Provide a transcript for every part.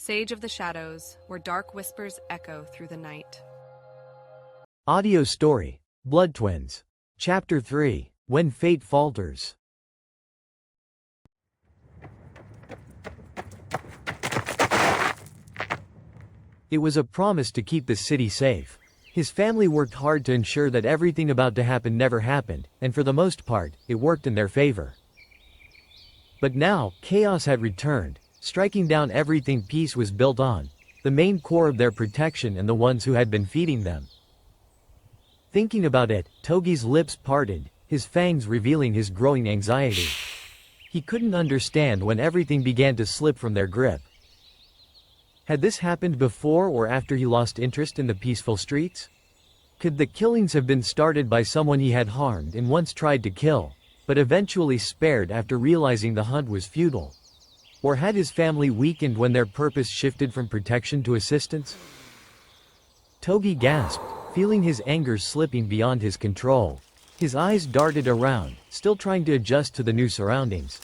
Sage of the Shadows, where dark whispers echo through the night. Audio story, Blood Twins. Chapter 3, When Fate Falters. It was a promise to keep the city safe. His family worked hard to ensure that everything about to happen never happened, and for the most part, it worked in their favor. But now, chaos had returned, striking down everything peace was built on, the main core of their protection and the ones who had been feeding them. Thinking about it, Togi's lips parted, his fangs revealing his growing anxiety. He couldn't understand when everything began to slip from their grip. Had this happened before or after he lost interest in the peaceful streets? Could the killings have been started by someone he had harmed and once tried to kill, but eventually spared after realizing the hunt was futile? Or had his family weakened when their purpose shifted from protection to assistance? Togi gasped, feeling his anger slipping beyond his control. His eyes darted around, still trying to adjust to the new surroundings.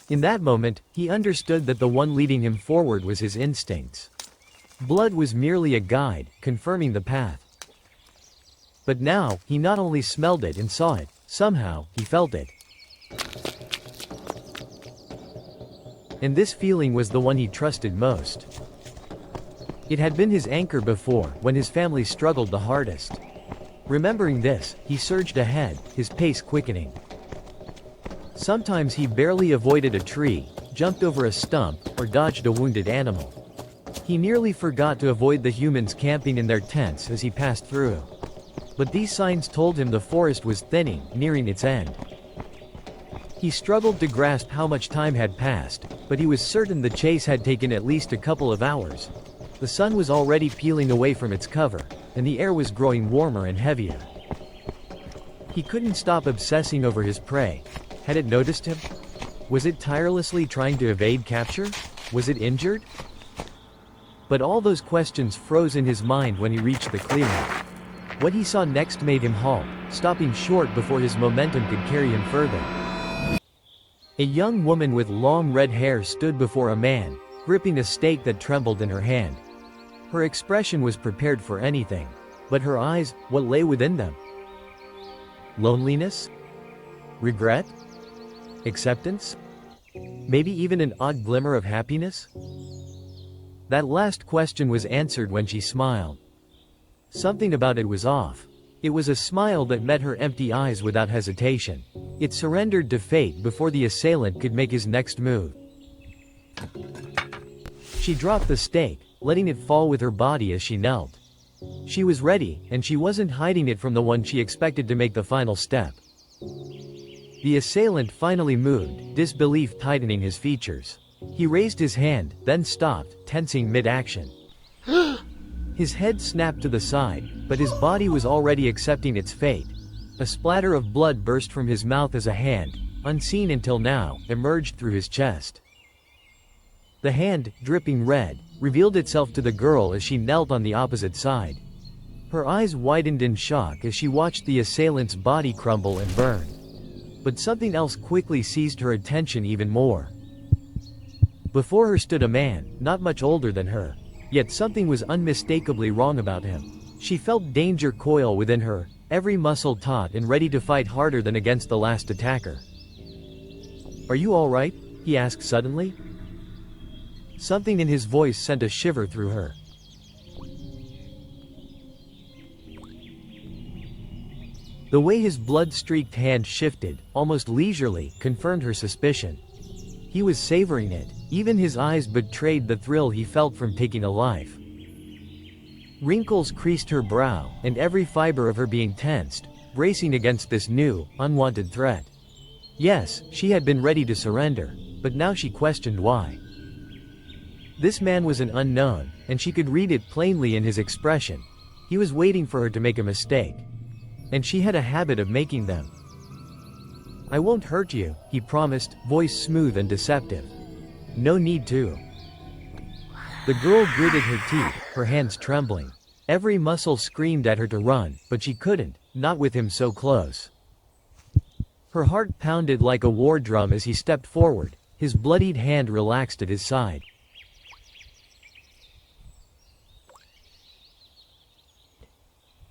In that moment, he understood that the one leading him forward was his instincts. Blood was merely a guide, confirming the path. But now, he not only smelled it and saw it, somehow, he felt it. And this feeling was the one he trusted most. It had been his anchor before, when his family struggled the hardest. Remembering this, he surged ahead, his pace quickening. Sometimes he barely avoided a tree, jumped over a stump, or dodged a wounded animal. He nearly forgot to avoid the humans camping in their tents as he passed through. But these signs told him the forest was thinning, nearing its end. He struggled to grasp how much time had passed, but he was certain the chase had taken at least a couple of hours. The sun was already peeling away from its cover, and the air was growing warmer and heavier. He couldn't stop obsessing over his prey. Had it noticed him? Was it tirelessly trying to evade capture? Was it injured? But all those questions froze in his mind when he reached the clearing. What he saw next made him halt, stopping short before his momentum could carry him further. A young woman with long red hair stood before a man, gripping a stake that trembled in her hand. Her expression was prepared for anything. But her eyes, what lay within them? Loneliness? Regret? Acceptance? Maybe even an odd glimmer of happiness? That last question was answered when she smiled. Something about it was off. It was a smile that met her empty eyes without hesitation. It surrendered to fate before the assailant could make his next move. She dropped the stake, letting it fall with her body as she knelt. She was ready, and she wasn't hiding it from the one she expected to make the final step. The assailant finally moved, disbelief tightening his features. He raised his hand, then stopped, tensing mid-action. His head snapped to the side, but his body was already accepting its fate. A splatter of blood burst from his mouth as a hand, unseen until now, emerged through his chest. The hand, dripping red, revealed itself to the girl as she knelt on the opposite side. Her eyes widened in shock as she watched the assailant's body crumble and burn. But something else quickly seized her attention even more. Before her stood a man, not much older than her. Yet something was unmistakably wrong about him. She felt danger coil within her, every muscle taut and ready to fight harder than against the last attacker. "Are you all right?" he asked suddenly. Something in his voice sent a shiver through her. The way his blood-streaked hand shifted, almost leisurely, confirmed her suspicion. He was savoring it. Even his eyes betrayed the thrill he felt from taking a life. Wrinkles creased her brow, and every fiber of her being tensed, bracing against this new, unwanted threat. Yes, she had been ready to surrender, but now she questioned why. This man was an unknown, and she could read it plainly in his expression. He was waiting for her to make a mistake. And she had a habit of making them. "I won't hurt you," he promised, voice smooth and deceptive. "No need to." The girl gritted her teeth, her hands trembling. Every muscle screamed at her to run, but she couldn't, not with him so close. Her heart pounded like a war drum as he stepped forward, his bloodied hand relaxed at his side.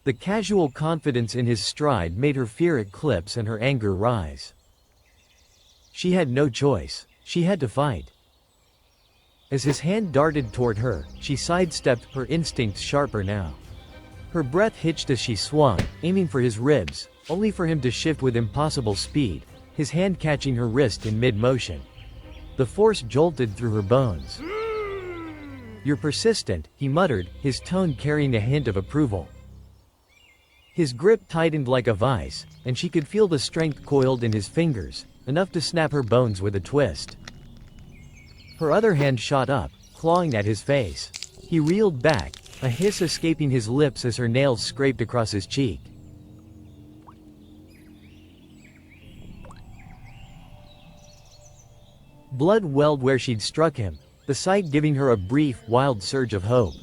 The casual confidence in his stride made her fear eclipse and her anger rise. She had no choice. She had to fight. As his hand darted toward her, she sidestepped, her instincts sharper now. Her breath hitched as she swung, aiming for his ribs, only for him to shift with impossible speed, his hand catching her wrist in mid-motion. The force jolted through her bones. "You're persistent," he muttered, his tone carrying a hint of approval. His grip tightened like a vice, and she could feel the strength coiled in his fingers, enough to snap her bones with a twist. Her other hand shot up, clawing at his face. He reeled back, a hiss escaping his lips as her nails scraped across his cheek. Blood welled where she'd struck him, the sight giving her a brief, wild surge of hope.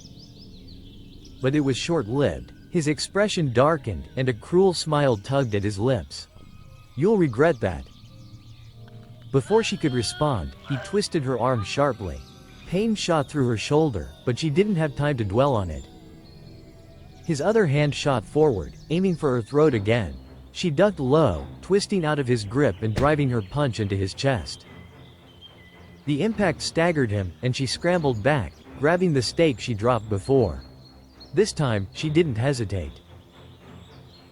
But it was short-lived. His expression darkened, and a cruel smile tugged at his lips. "You'll regret that." Before she could respond, he twisted her arm sharply. Pain shot through her shoulder, but she didn't have time to dwell on it. His other hand shot forward, aiming for her throat again. She ducked low, twisting out of his grip and driving her punch into his chest. The impact staggered him, and she scrambled back, grabbing the stake she dropped before. This time, she didn't hesitate.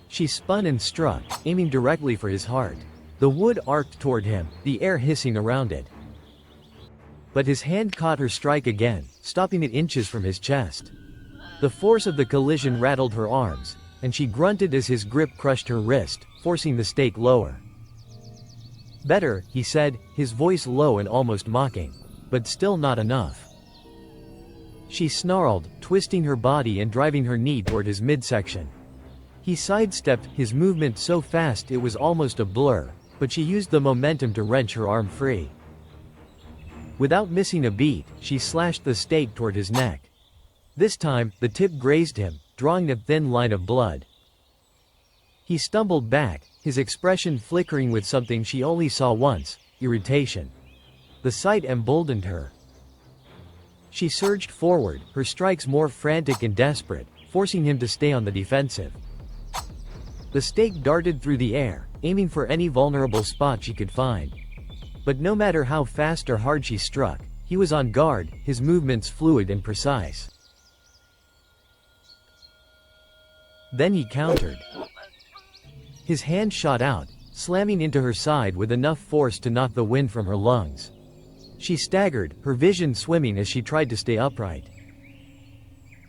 She spun and struck, aiming directly for his heart. The wood arced toward him, the air hissing around it. But his hand caught her strike again, stopping it inches from his chest. The force of the collision rattled her arms, and she grunted as his grip crushed her wrist, forcing the stake lower. "Better," he said, his voice low and almost mocking. "But still not enough." She snarled, twisting her body and driving her knee toward his midsection. He sidestepped, his movement so fast it was almost a blur, but she used the momentum to wrench her arm free. Without missing a beat, she slashed the stake toward his neck. This time, the tip grazed him, drawing a thin line of blood. He stumbled back, his expression flickering with something she only saw once, irritation. The sight emboldened her. She surged forward, her strikes more frantic and desperate, forcing him to stay on the defensive. The stake darted through the air, aiming for any vulnerable spot she could find. But no matter how fast or hard she struck, he was on guard, his movements fluid and precise. Then he countered. His hand shot out, slamming into her side with enough force to knock the wind from her lungs. She staggered, her vision swimming as she tried to stay upright.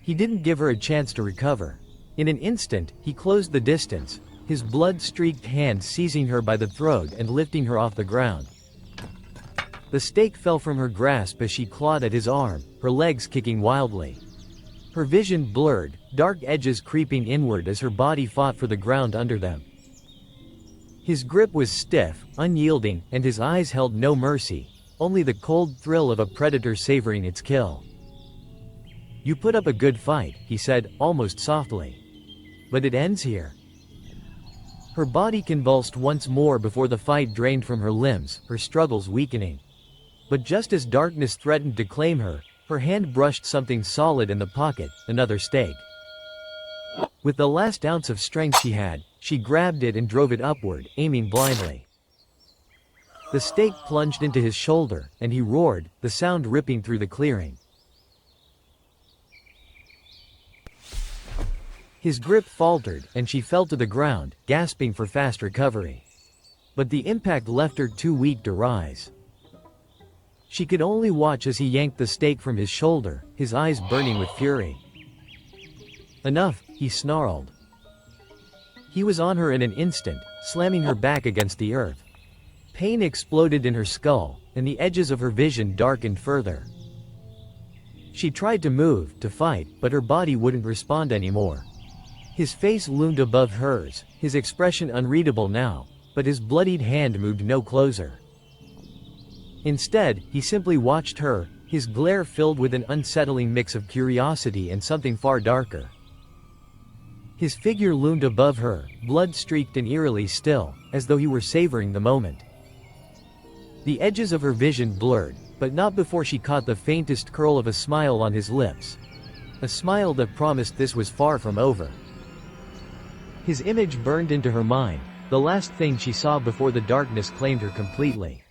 He didn't give her a chance to recover. In an instant, he closed the distance, his blood-streaked hand seizing her by the throat and lifting her off the ground. The stake fell from her grasp as she clawed at his arm, her legs kicking wildly. Her vision blurred, dark edges creeping inward as her body fought for the ground under them. His grip was stiff, unyielding, and his eyes held no mercy, only the cold thrill of a predator savoring its kill. "You put up a good fight," he said, almost softly. "But it ends here." Her body convulsed once more before the fight drained from her limbs, her struggles weakening. But just as darkness threatened to claim her, her hand brushed something solid in the pocket, another stake. With the last ounce of strength she had, she grabbed it and drove it upward, aiming blindly. The stake plunged into his shoulder, and he roared, the sound ripping through the clearing. His grip faltered, and she fell to the ground, gasping for fast recovery. But the impact left her too weak to rise. She could only watch as he yanked the stake from his shoulder, his eyes burning with fury. "Enough," he snarled. He was on her in an instant, slamming her back against the earth. Pain exploded in her skull, and the edges of her vision darkened further. She tried to move, to fight, but her body wouldn't respond anymore. His face loomed above hers, his expression unreadable now, but his bloodied hand moved no closer. Instead, he simply watched her, his glare filled with an unsettling mix of curiosity and something far darker. His figure loomed above her, blood-streaked and eerily still, as though he were savoring the moment. The edges of her vision blurred, but not before she caught the faintest curl of a smile on his lips. A smile that promised this was far from over. His image burned into her mind, the last thing she saw before the darkness claimed her completely.